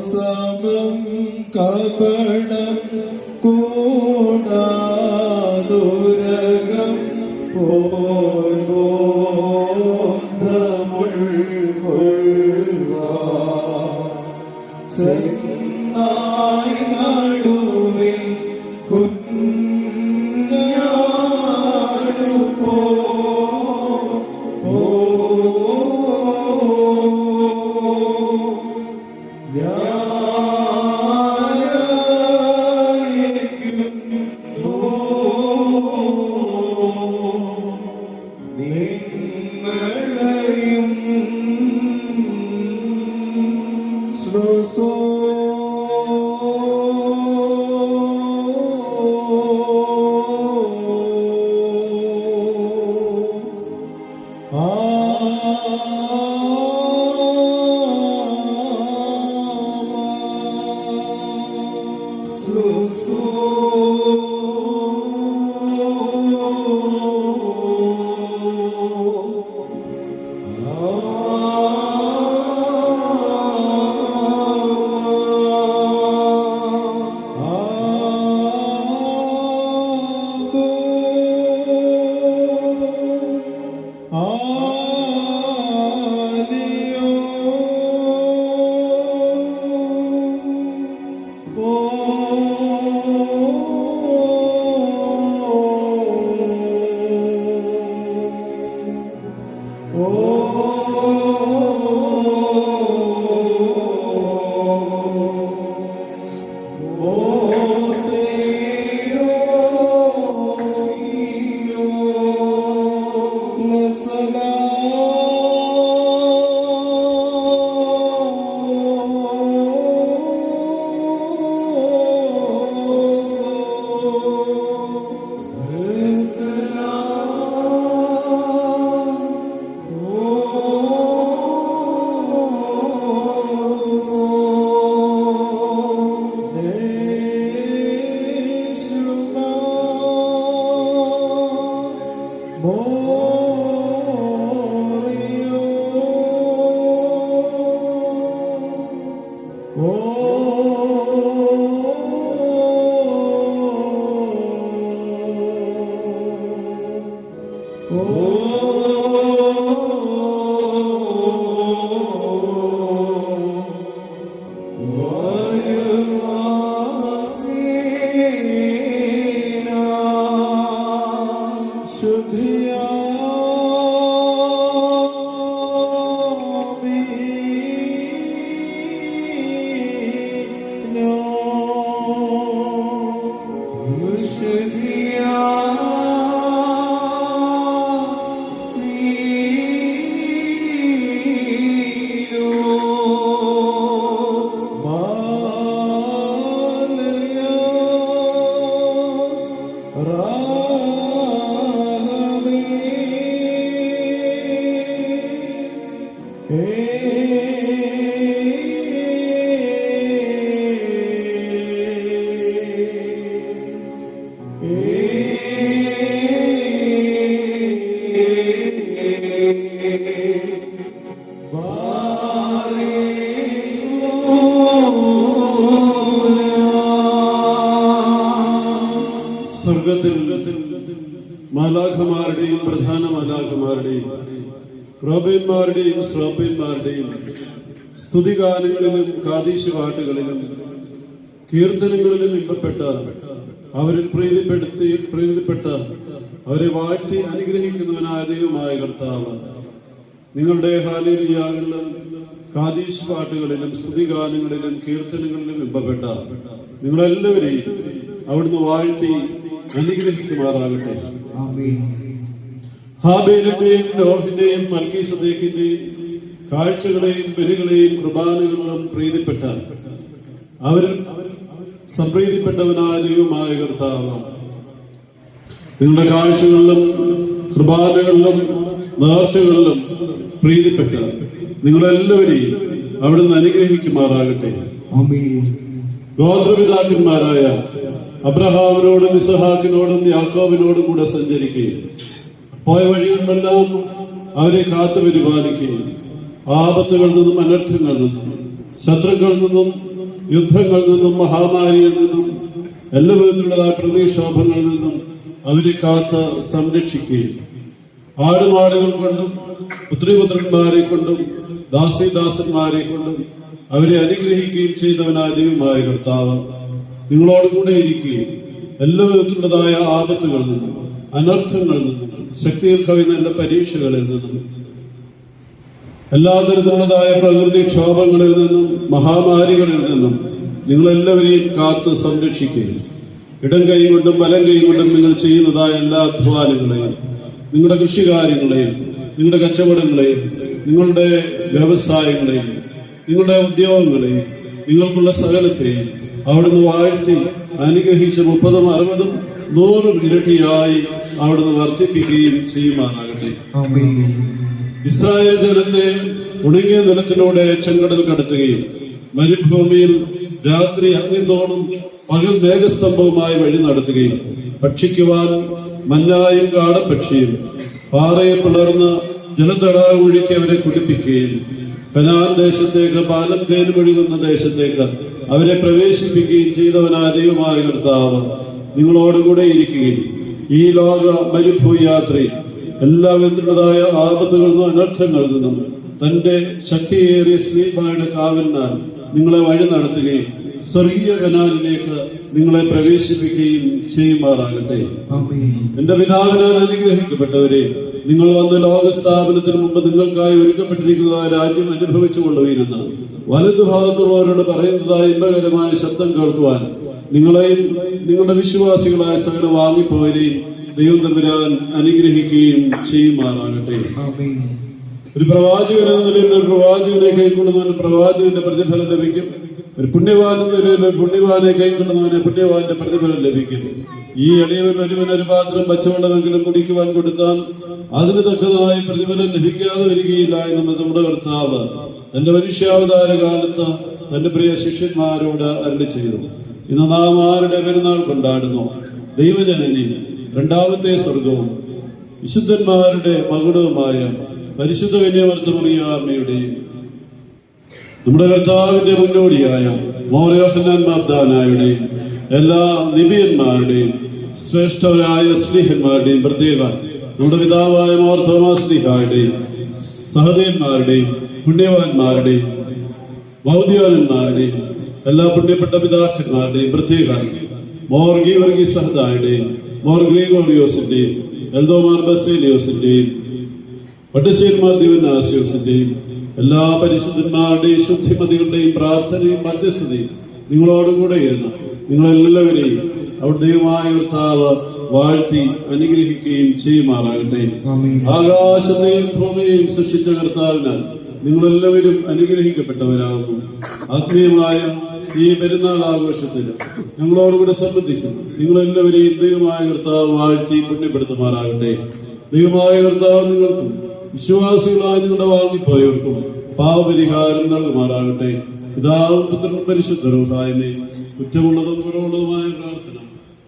സമം കപടം കൂടാതുരകം ചെന്നായി നടുവിൽ കുഞ്ഞാടു പോ മാലാഖമാരുടെയും പ്രധാന മാലാഖമാരുടെയും പ്രഭന്മാരുടെയും ശ്രോപ്പന്മാരുടെയും സ്തുതിഗാനങ്ങളിലും കാദീശ പാട്ടുകളിലും കീർത്തനങ്ങളിലും ഇമ്പപ്പെട്ട അവരിൽ പ്രീതിപ്പെട്ട അവരെ വാഴ്ത്തി അനുഗ്രഹിക്കുന്നവനായ ദൈവമായ കർത്താവ്, നിങ്ങളുടെ ഹല്ലേലൂയകളിലും കാദീശ പാട്ടുകളിലും സ്തുതിഗാനങ്ങളിലും കീർത്തനങ്ങളിലും ഇമ്പപ്പെട്ട നിങ്ങളെല്ലാവരെയും അവിടുന്ന് വാഴ്ത്തി അനുഗ്രഹിക്കുമാറാകട്ടെ. ഹാബേലിന്റെയും നോഹിന്റെയും മൽക്കീസദേക്കിന്റെയും കാഴ്ചകളെയും ബലികളെയും കുർബാനകളിലും പ്രീതിപ്പെട്ട അവരിൽ സംപ്രീതിപ്പെട്ടവനായ ദൈവമായ കർത്താവ്, നിങ്ങളുടെ കാഴ്ചകളിലും കുർബാനകളിലും നേർച്ചകളിലും പ്രീതിപ്പെട്ട നിങ്ങളെല്ലാവരെയും അവിടുന്ന് അനുഗ്രഹിക്കുമാറാകട്ടെ. ഗോത്രപിതാക്കന്മാരായ അബ്രഹാമിനോടും ഇസഹാക്കിനോടും യാക്കോബിനോടും കൂടെ സഞ്ചരിക്കുകയും പോയ വഴികളിലെല്ലാം അവരെ കാത്തു പരിപാലിക്കുകയും ആപത്തുകളിൽ നിന്നും അനർത്ഥങ്ങളിൽ നിന്നും ശത്രുക്കളിൽ നിന്നും, യുദ്ധങ്ങളിൽ നിന്നും, മഹാമാരിയിൽ നിന്നും, എല്ലാ വിധത്തിലുള്ളതായ പ്രതിക്ഷോഭങ്ങളിൽ നിന്നും അവരെ കാത്ത് സംരക്ഷിക്കുകയും ആടുമാടുകൾ കൊണ്ടും പുത്രിപുത്രന്മാരെ കൊണ്ടും ദാസീദാസന്മാരെ കൊണ്ടും അവരെ അനുഗ്രഹിക്കുകയും ചെയ്തവനായ ദൈവമായ കർത്താവ് നിങ്ങളോടുകൂടെ ഇരിക്കുകയും എല്ലാ വിധത്തിലുള്ളതായ ആപത്തുകളിൽ നിന്നും, അനർത്ഥങ്ങളിൽ നിന്നും, ശക്തിയിൽ കവിയുന്ന എല്ലാ പരീക്ഷകളിൽ നിന്നും, എല്ലാ തരത്തിലുള്ളതായ പ്രകൃതിക്ഷോഭങ്ങളിൽ നിന്നും, മഹാമാരികളിൽ നിന്നും നിങ്ങളെല്ലാവരെയും കാത്ത് സംരക്ഷിക്കുകയും ഇടം കൈ കൊണ്ടും വലം കൈ കൊണ്ടും നിങ്ങൾ ചെയ്യുന്നതായ എല്ലാ അധ്വാനങ്ങളെയും, നിങ്ങളുടെ കൃഷികാര്യങ്ങളെയും, നിങ്ങളുടെ കച്ചവടങ്ങളെയും, നിങ്ങളുടെ വ്യവസായങ്ങളെയും, നിങ്ങളുടെ ഉദ്യോഗങ്ങളെയും, നിങ്ങൾക്കുള്ള സകലത്തെയും അവിടുന്ന് വാഴ്ത്തി അനുഗ്രഹിച്ച് 30, 60, 100 ഇരട്ടിയായി അവിടുന്ന് വർദ്ധിപ്പിക്കുകയും ചെയ്യുമാറാകട്ടെ. ഇസ്രായേൽ ജനത്തെ ഉണങ്ങിയ നിലത്തിലൂടെ ചെങ്കടൽ കടത്തുകയും മരുഭൂമിയിൽ രാത്രി അഗ്നിത്തോണും പകൽ മേഘസ്തംഭവുമായി വഴി നടത്തുകയും ഭക്ഷിക്കുവാൻ മന്നായും കാടപ്പക്ഷിയും പാറയെ പിളർന്ന് ജലതടാകം ഒഴുക്കി അവരെ കുടിപ്പിക്കുകയും കനാൻ ദേശത്തേക്ക് പാലം തേനും ഒഴുകുന്ന ദേശത്തേക്ക് അവരെ പ്രവേശിപ്പിക്കുകയും ചെയ്തവനായ ദൈവമായ കർത്താവ് നിങ്ങളോടുകൂടെ ഇരിക്കുകയും ഈ ലോക മരുഭൂയാത്രയിൽ എല്ലാ വിധത്തിലുള്ളതായ ആപത്തുകളിൽ നിന്നും, അനർത്ഥങ്ങളിൽ നിന്നും തന്റെ ശക്തിയേറിയ സ്ലീബായുടെ കാവലിനാൽ നിങ്ങളെ വഴി നടത്തുകയും സ്വർഗീയ കനാലിലേക്ക് നിങ്ങളെ പ്രവേശിപ്പിക്കുകയും ചെയ്യുമാറാകട്ടെ. എന്റെ പിതാവിനാൽ അനുഗ്രഹിക്കപ്പെട്ടവരെ, നിങ്ങൾ വന്ന് ലോകസ്ഥാപനത്തിന് മുമ്പ് നിങ്ങൾക്കായി ഒരുക്കപ്പെട്ടിരിക്കുന്നതായ രാജ്യം അനുഭവിച്ചു കൊണ്ടുവരുന്ന വലതുഭാഗത്തുള്ളവരോട് പറയുന്നതായ ഇമ്പകരമായ ശബ്ദം കേൾക്കുവാൻ നിങ്ങളെയും നിങ്ങളുടെ വിശ്വാസികളായ സകല വാങ്ങിപ്പോവരെയും ദൈവം തമ്പുരാൻ അനുഗ്രഹിക്കുകയും ചെയ്യുമാറാകട്ടെ. ഒരു പ്രവാചകൻ എന്ന നിലയിൽ ഒരു പ്രവാചകനെ കൈക്കൊള്ളുന്നവന് പ്രവാചകന്റെ പ്രതിഫലം ലഭിക്കും. ഒരു പുണ്യവാൻ എന്ന നിലയിൽ ഒരു പുണ്യവാനെ കൈക്കൊള്ളുന്നവന് പുണ്യവാന്റെ പ്രതിഫലം ലഭിക്കും. ഈ എളിയവൻ ഒരുവൻ പാത്രം പച്ചവെള്ളമെങ്കിലും കുടിക്കുവാൻ കൊടുത്താൽ അതിന് തക്കതായ പ്രതിഫലം ലഭിക്കാതെ വരികയില്ല എന്ന് നമ്മുടെ കർത്താവ് തന്റെ മനുഷ്യാവതാര കാലത്ത് തന്റെ പ്രിയ ശിഷ്യന്മാരോട് അരുളി ചെയ്തു. ഇന്ന് നാം ആരുടെ പെരുന്നാൾ കൊണ്ടാടുന്നു? ദൈവജനനി, രണ്ടാമത്തെ സ്വർഗവും വിശുദ്ധന്മാരുടെ മകുടവുമായ പരിശുദ്ധ കന്യാമറിയാമ്മയുടെയും നമ്മുടെ കർത്താവിന്റെ മുന്നോടിയായ മോർ യോഹന്നാൻ മാബ്ദാനായുടെയും എല്ലാ നിബിയന്മാരുടെയും ശ്രേഷ്ഠരായ സ്ലീഹന്മാരുടെയും പ്രത്യേക നമ്മുടെ പിതാവായ മോർ തോമാസ് സ്ലീഹായുടെയും സഹദേവന്മാരുടെയും പുണ്യവാന്മാരുടെയും ബൗദ്ധിവാന്മാരുടെയും എല്ലാ പുണ്യപ്പെട്ട പിതാക്കന്മാരുടെയും പ്രത്യേക മോർ ഗീവർഗീസ് സഹദായുടെയും മോർ ഗ്രിഗോറിയോസിന്റെയും എൽദോമാർ ബസേലിയോസിന്റെയും വട്ടശ്ശേരിമാർ ദിവനാസിയോസിന്റെയും എല്ലാ പരിശുദ്ധന്മാരുടെയും ശുദ്ധിമതികളുടെയും പ്രാർത്ഥനയും മധ്യസ്ഥതയും നിങ്ങളോടുകൂടെ ഇരുന്ന് നിങ്ങളെല്ലാവരെയും അവിടെ ദൈവമായ കർത്താവ് വാഴ്ത്തി അനുഗ്രഹിക്കുകയും ചെയ്യുമാറാകട്ടെ. ആകാശത്തെയും ഭൂമിയെയും സൃഷ്ടിച്ച കർത്താവിനാൽ നിങ്ങളെല്ലാവരും അനുഗ്രഹിക്കപ്പെട്ടവരാകുന്നു. ആത്മീയമായ ഈ പെരുന്നാൾ ആഘോഷത്തിന് ഞങ്ങളോടുകൂടെ സംബന്ധിക്കുന്നു നിങ്ങളെല്ലാവരെയും ദൈവമായ കർത്താവ് വാഴ്ത്തി പുണ്യപ്പെടുത്തുമാറാകട്ടെ. ദൈവമായ കർത്താവ് നിങ്ങൾക്കും വിശ്വാസികളായ നിങ്ങളുടെ വാങ്ങിപ്പോയവർക്കും പാവപരിഹാരം നൽകുമാറാകട്ടെ. പിതാവും പുത്രനും പരിശുദ്ധ റൂഹായുമേ കുറ്റമുള്ളതും കുറവുള്ളതുമായ പ്രാർത്ഥന